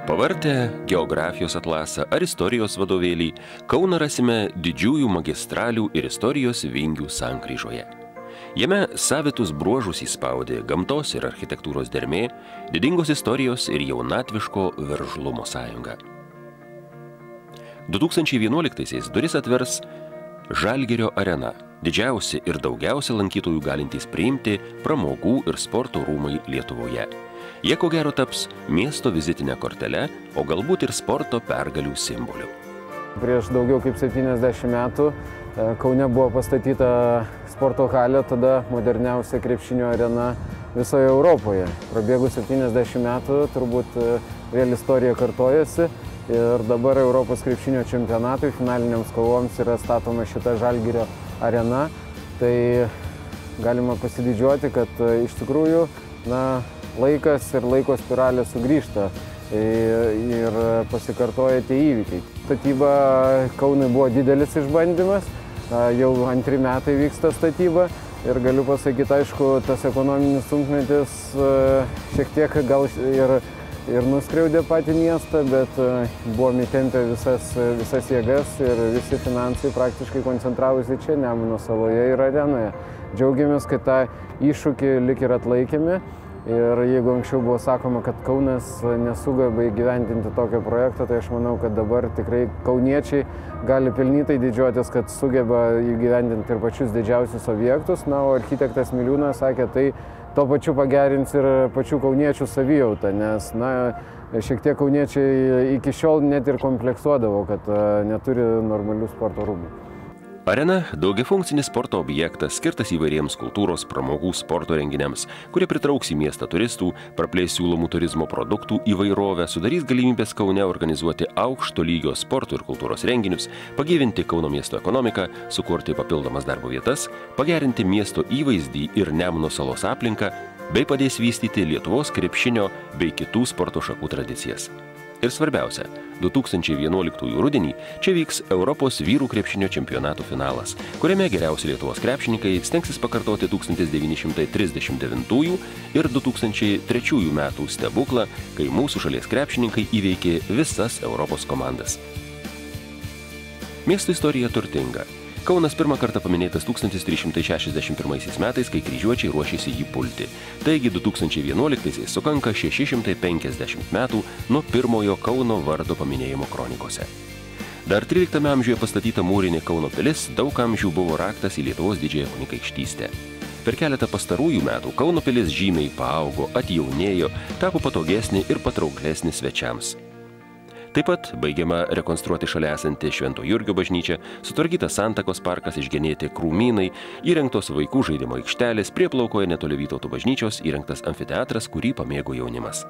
Pavartę geografijos atlasą ar istorijos vadovėlį, Kauną rasime didžiųjų magistralių ir istorijos vingių sankryžoje. Jame savitus bruožus įspaudė gamtos ir architektūros dermė, didingos istorijos ir jaunatviško veržlumo sąjunga. 2011-aisiais duris atvers Žalgirio arena, didžiausi ir daugiausia lankytojų galintys priimti pramogų ir sporto rūmai Lietuvoje. Jie ko gero taps miesto vizitinę kortelę, o galbūt ir sporto pergalių simboliu. Prieš daugiau kaip 70 metų Kaune buvo pastatyta sporto halė, tada moderniausia krepšinio arena visoje Europoje. Prabėgus 70 metų turbūt vėl istorija kartojasi ir dabar Europos krepšinio čempionatui finaliniams kovoms yra statoma šita Žalgirio arena. Tai galima pasididžiuoti, kad iš tikrųjų laikas ir laiko spiralė sugrįžta ir pasikartoja tie įvykiai. Statyba Kaunui buvo didelis išbandymas, jau antri metai vyksta statyba ir galiu pasakyti, aišku, tas ekonominis sunkmetis šiek tiek gal ir nuskriaudė patį miestą, bet buvom įtempę visas jėgas ir visi finansai praktiškai koncentravosi čia, Nemuno saloje ir arenoje. Džiaugiamės, kad tą iššūkį lik ir atlaikėme. Ir jeigu anksčiau buvo sakoma, kad Kaunas nesugeba įgyvendinti tokio projekto, tai aš manau, kad dabar tikrai kauniečiai gali pelnytai didžiuotis, kad sugeba įgyvendinti ir pačius didžiausius objektus. O architektas Miliūnas sakė, tai tuo pačiu pagerins ir pačių kauniečių savijautą, nes šiek tiek kauniečiai iki šiol net ir kompleksuodavo, kad neturi normalių sporto rūmų. Arena – daugiafunkcinis sporto objektas, skirtas įvairiems kultūros, pramogų, sporto renginiams, kurie pritrauks į miestą turistų, praplės siūlomų turizmo produktų įvairovę, sudarys galimybės Kaune organizuoti aukšto lygio sporto ir kultūros renginius, pagyvinti Kauno miesto ekonomiką, sukurti papildomas darbo vietas, pagerinti miesto įvaizdį ir Nemuno salos aplinką, bei padės vystyti Lietuvos krepšinio bei kitų sporto šakų tradicijas. Ir svarbiausia, 2011 rudenį čia vyks Europos vyrų krepšinio čempionato finalas, kuriame geriausi Lietuvos krepšininkai stengsis pakartoti 1939 ir 2003 metų stebuklą, kai mūsų šalies krepšininkai įveikė visas Europos komandas. Miesto istorija turtinga. Kaunas pirmą kartą paminėtas 1361 metais, kai kryžiuočiai ruošėsi jį pulti. Taigi 2011-aisiais sukanka 650 metų nuo pirmojo Kauno vardo paminėjimo kronikose. Dar 13 amžiuje pastatyta mūrinė Kauno pilis daug amžių buvo raktas į Lietuvos didžiąją kunigaikštystę. Per keletą pastarųjų metų Kauno pilis žymiai paaugo, atjaunėjo, tapo patogesnė ir patrauklesnė svečiams. Taip pat baigiama rekonstruoti šalia esantį Švento Jurgio bažnyčią, sutvarkytas Santakos parkas, išgenėti krūmynai, įrengtos vaikų žaidimo aikštelės, prieplaukoje netoli Vytauto bažnyčios įrengtas amfiteatras, kurį pamėgo jaunimas.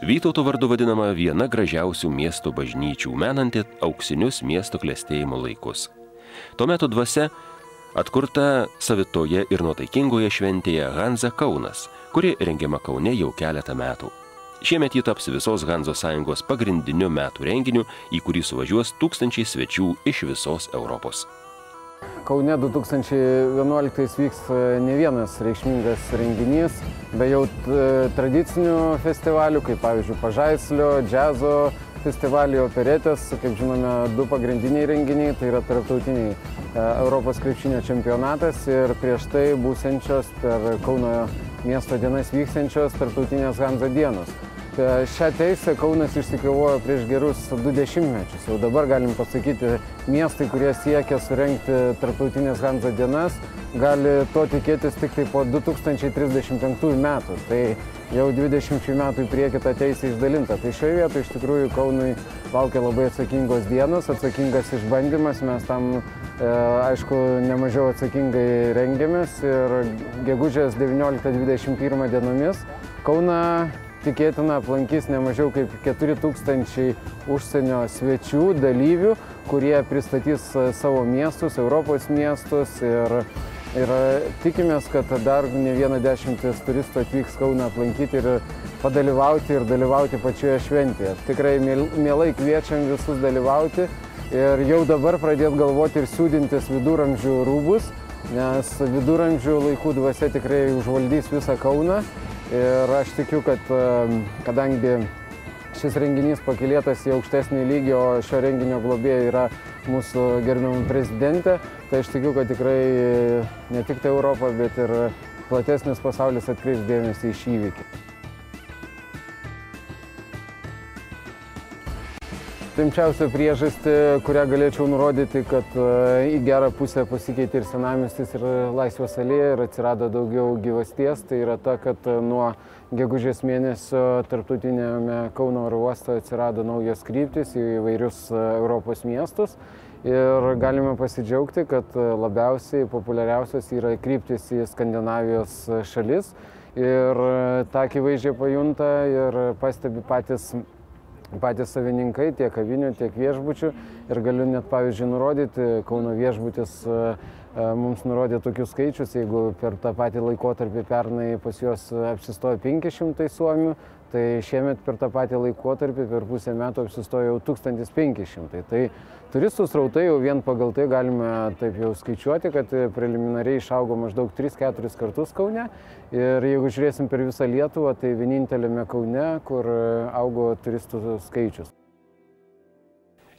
Vytauto vardu vadinama viena gražiausių miesto bažnyčių, menanti auksinius miesto klestėjimo laikus. Tuo metu dvasia atkurta savitoje ir nuotaikingoje šventėje Hanza Kaunas, kuri rengiama Kaune jau keletą metų. Šiemet ji taps visos Hanzos sąjungos pagrindiniu metų renginiu, į kurį suvažiuos tūkstančiai svečių iš visos Europos. Kaune 2011 vyks ne vienas reikšmingas renginys, be jau tradicinių festivalių, kaip pavyzdžiui Pažaislio, džiazo festivaliai, operetės, kaip žinome, du pagrindiniai renginiai, tai yra tarptautiniai Europos krepšinio čempionatas ir prieš tai būsiančios per Kauno miesto dienas vyksiančios tarptautinės Hanza dienos. Šią teisę Kaunas išsikovojo prieš gerus 20 mečius. Jau dabar galim pasakyti, miestai, kurie siekia surengti tarptautinės Hanza dienas, gali to tikėtis tik tai po 2035 metų. Tai jau 20 metų į priekį ta teisė išdalinta. Tai šioje vietoje iš tikrųjų Kaunui laukia labai atsakingos dienos, atsakingas išbandymas. Mes tam, aišku, nemažiau atsakingai rengiamės ir gegužės 19-21 dienomis Kauną tikėtina aplankys nemažiau kaip 4000 užsienio svečių, dalyvių, kurie pristatys savo miestus, Europos miestus ir tikimės, kad dar ne vieną dešimtis turistų atvyks Kauną aplankyti ir padalyvauti ir dalyvauti pačioje šventėje. Tikrai mielai kviečiam visus dalyvauti ir jau dabar pradėti galvoti ir siūdintis viduramžių rūbus, nes viduramžių laikų dvasia tikrai užvaldys visą Kauną ir aš tikiu, kad kadangi šis renginys pakilėtas į aukštesnį lygį, o šio renginio globėja yra mūsų gerbiama prezidentė, tai aš tikiu, kad tikrai ne tik tai Europa, bet ir platesnis pasaulis atkreips dėmesį į šį įvykį. Rimčiausia priežastį, kurią galėčiau nurodyti, kad į gerą pusę pasikeitė ir senamiestis, ir Laisvės alėja, ir atsirado daugiau gyvasties. Tai yra ta, kad nuo gegužės mėnesio tarptautinėme Kauno oro uoste atsirado naujos kryptys į įvairius Europos miestus. Ir galime pasidžiaugti, kad labiausiai populiariausios yra kryptys į Skandinavijos šalis. Ir tą akivaizdžiai pajunta ir pastebi patys savininkai, tiek kavinių, tiek viešbučių. Ir galiu net pavyzdžiui nurodyti, Kauno viešbutis mums nurodė tokius skaičius, jeigu per tą patį laikotarpį pernai pas juos apsistojo 500 suomių, tai šiemet per tą patį laikotarpį per pusę metų apsistojo jau 1500. Tai turistų srautai jau vien pagal tai galime taip jau skaičiuoti, kad preliminariai išaugo maždaug 3-4 kartus Kaune. Ir jeigu žiūrėsim per visą Lietuvą, tai vieninteliame Kaune, kur augo turistų skaičius.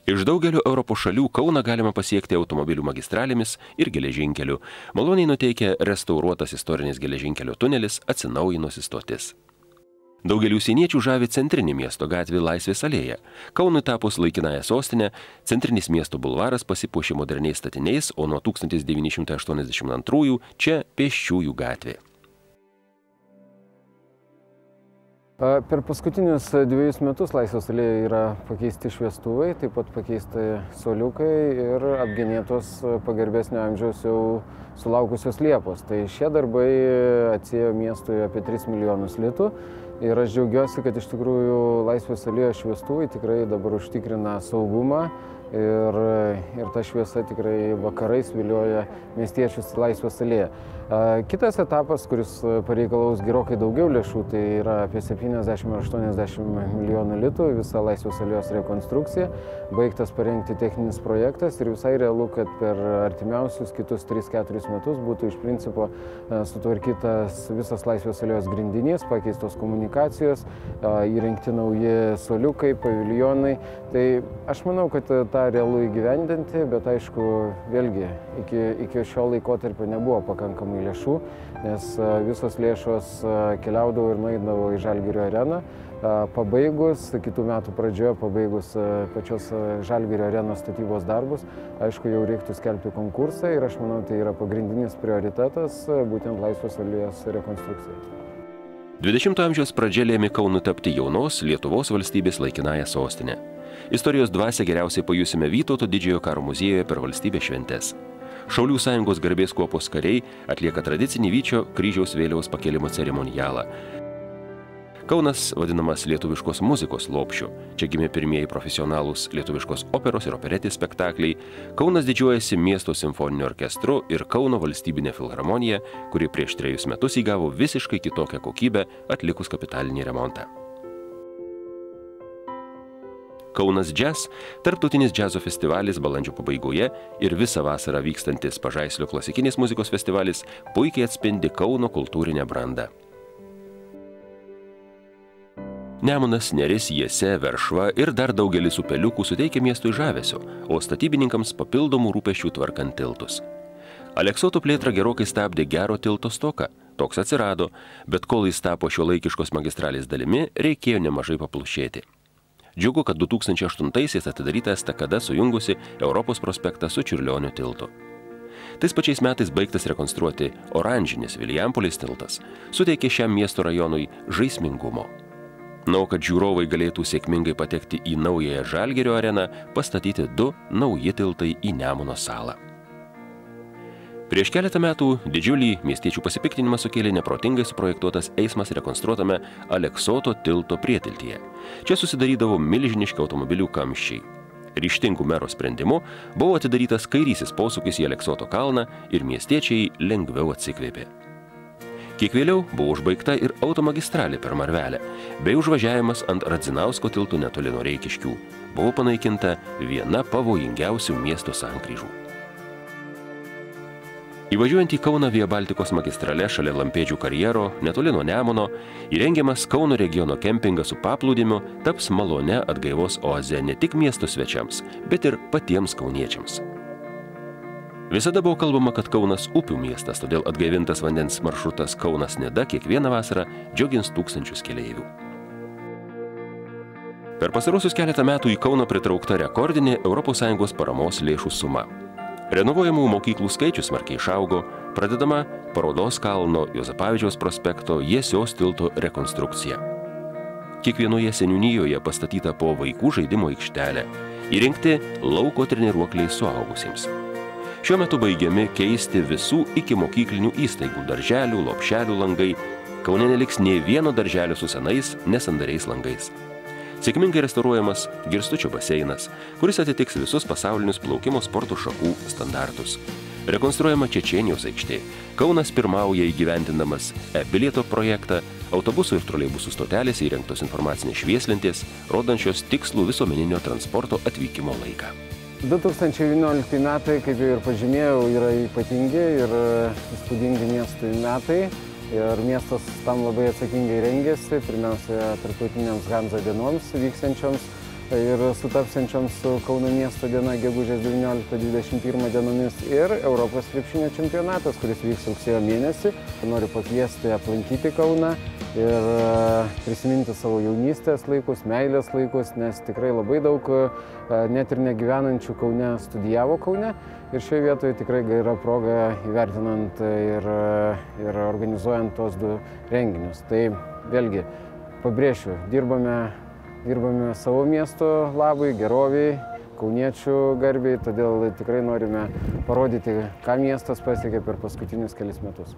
Iš daugelio Europos šalių Kauną galima pasiekti automobilių magistralėmis ir geležinkeliu. Maloniai nuteikia restauruotas istorinis geležinkelio tunelis, atsinaujinusi stotis. Daugelį užsieniečių žavi centrinė miesto gatvė Laisvės alėja. Kaunui tapus laikinąją sostinę, centrinis miesto bulvaras pasipuošė moderniais statiniais, o nuo 1982 čia pėsčiųjų gatvė. Per paskutinius 2 metus Laisvės alėjoje yra pakeisti šviestuvai, taip pat pakeisti suoliukai ir apgenėtos pagarbesnio amžiaus jau sulaukusios liepos. Tai šie darbai atsiėjo miestui apie 3 milijonus litų. Ir aš džiaugiuosi, kad iš tikrųjų Laisvės alėjos šviestuvai tikrai dabar užtikrina saugumą ir ta šviesa tikrai vakarais vilioja miestiečius Laisvės alėją. Kitas etapas, kuris pareikalaus gerokai daugiau lėšų, tai yra apie 70-80 milijonų litų, visa Laisvės alėjos rekonstrukcija. Baigtas parengti techninis projektas ir visai realu, kad per artimiausius kitus 3-4 metus būtų iš principo sutvarkytas visas Laisvės alėjos grindinys, pakeistos komunikacijos, įrengti nauji suoliukai, paviljonai. Tai aš manau, kad tą realu įgyvendinti, bet aišku, vėlgi iki šio laikotarpio nebuvo pakankamai lėšų, nes visos lėšos keliaudavo ir nueidavo į Žalgirio areną. Pabaigus, kitų metų pradžioje, pabaigus pačios Žalgirio arenos statybos darbus, aišku, jau reiktų skelbti konkursą ir aš manau, tai yra pagrindinis prioritetas, būtent Laisvės alėjos rekonstrukcija. 20 amžiaus pradžia lėmė Kaunui tapti jaunos Lietuvos valstybės laikinąją sostinę. Istorijos dvasią geriausiai pajusime Vytauto didžiojo karo muziejuje per valstybės šventes. Šaulių sąjungos garbės kuopos kariai atlieka tradicinį Vyčio kryžiaus vėliaus pakėlimo ceremonialą. Kaunas vadinamas lietuviškos muzikos lopšiu. Čia gimė pirmieji profesionalūs lietuviškos operos ir operetės spektakliai. Kaunas didžiuojasi miesto simfoniniu orkestru ir Kauno valstybinė filharmonija, kuri prieš 3 metus įgavo visiškai kitokią kokybę atlikus kapitalinį remontą. Kaunas Jazz – tarptautinis džiazo festivalis balandžio pabaigoje ir visą vasarą vykstantis Pažaislio klasikinės muzikos festivalis puikiai atspindi Kauno kultūrinę brandą. Nemunas, Neris, Jiese, Veršva ir dar daugelis upeliukų suteikia miestui žavesio, o statybininkams papildomų rūpesčių tvarkant tiltus. Aleksoto plėtrą gerokai stabdė gero tilto stoka. Toks atsirado, bet kol jis tapo šiuolaikiškos magistralės dalimi, reikėjo nemažai paplušėti. Džiugu, kad 2008-aisiais atidaryta estakada sujungusi Europos prospektą su Čiurlionio tiltu. Tais pačiais metais baigtas rekonstruoti oranžinis Vilijampolės tiltas, suteikė šiam miesto rajonui žaismingumo. Na, kad žiūrovai galėtų sėkmingai patekti į naująją Žalgirio areną, pastatyti 2 nauji tiltai į Nemuno salą. Prieš keletą metų didžiulį miestiečių pasipiktinimą sukėlė neprotingai suprojektuotas eismas rekonstruotame Aleksoto tilto prietiltyje. Čia susidarydavo milžiniški automobilių kamščiai. Ryžtingų mero sprendimu buvo atidarytas kairysis posūkis į Aleksoto kalną ir miestiečiai lengviau atsikvėpė. Kiek vėliau buvo užbaigta ir automagistralė per Marvelę, bei užvažiavimas ant Radzinausko tiltų netoli nuo Reikiškių. Buvo panaikinta viena pavojingiausių miesto sankryžų. Įvažiuojant į Kauną Via Baltikos magistrale šalia Lampėdžių karjero, netoli nuo Nemuno, įrengiamas Kauno regiono kempingas su paplūdimiu taps malonia atgaivos oaze ne tik miesto svečiams, bet ir patiems kauniečiams. Visada buvo kalbama, kad Kaunas upių miestas, todėl atgaivintas vandens maršrutas Kaunas-Nida kiekvieną vasarą džiugins tūkstančius keleivių. Per pastaruosius keletą metų į Kauną pritraukta rekordinė ES paramos lėšų suma. Renovuojamų mokyklų skaičius smarkiai išaugo, pradedama Parodos kalno, Juozapavičiaus prospekto, Jiesios tilto rekonstrukcija. Kiekvienoje seniūnijoje pastatyta po vaikų žaidimo aikštelę, įrengti lauko treniruokliai suaugusiems. Šiuo metu baigiami keisti visų ikimokyklinių įstaigų darželių, lopšelių langai. Kaune neliks nė vieno darželio su senais, nesandariais langais. Sėkmingai restauruojamas Girstučio baseinas, kuris atitiks visus pasaulinius plaukimo sporto šakų standartus. Rekonstruojama Čečėnijos aikštė. Kaunas pirmauja įgyvendindamas e-bilieto projektą, autobusų ir troleibusų stotelėse įrengtos informacinės švieslentės, rodančios tikslų visuomeninio transporto atvykimo laiką. 2011 metai, kaip jau ir pažymėjau, yra ypatingi ir įspūdingi miestui metai. Ir miestas tam labai atsakingai rengėsi, pirmiausia, tarptautiniams Hanza dienoms vyksiančioms ir sutapsiančioms su Kauno miesto diena gegužės 19-21 dienomis ir Europos krepšinio čempionatas, kuris vyks rugsėjo mėnesį. Noriu pakviesti aplankyti Kauną ir prisiminti savo jaunystės laikus, meilės laikus, nes tikrai labai daug net ir negyvenančių Kaune studijavo Kaune. Ir šioje vietoje tikrai yra proga įvertinant ir organizuojant tos du renginius. Tai vėlgi, pabrėšiu, dirbame savo miesto labui, geroviai, kauniečių garbiai, todėl tikrai norime parodyti, ką miestas pasiekė per paskutinius kelis metus.